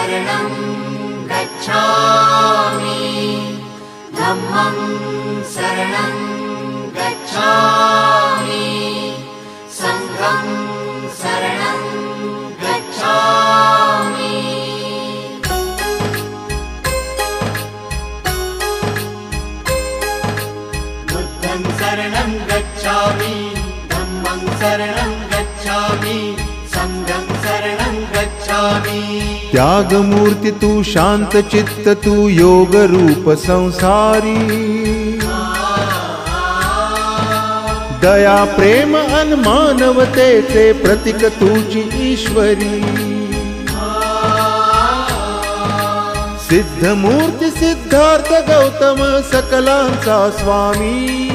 शरणं गच्छामि धम्मं शरणं गच्छामि संघं शरणं गच्छामि बुद्धं शरणं गच्छामि धम्मं शरणं गच्छामि संघं शरणं गच्छामि। त्याग मूर्ति तू शांत चित्त तू योग रूप संसारी दया प्रेम अन मानवतेचे प्रतीक तुझी ईश्वरी सिद्ध मूर्ति सिद्धार्थ गौतम सकलांचा स्वामी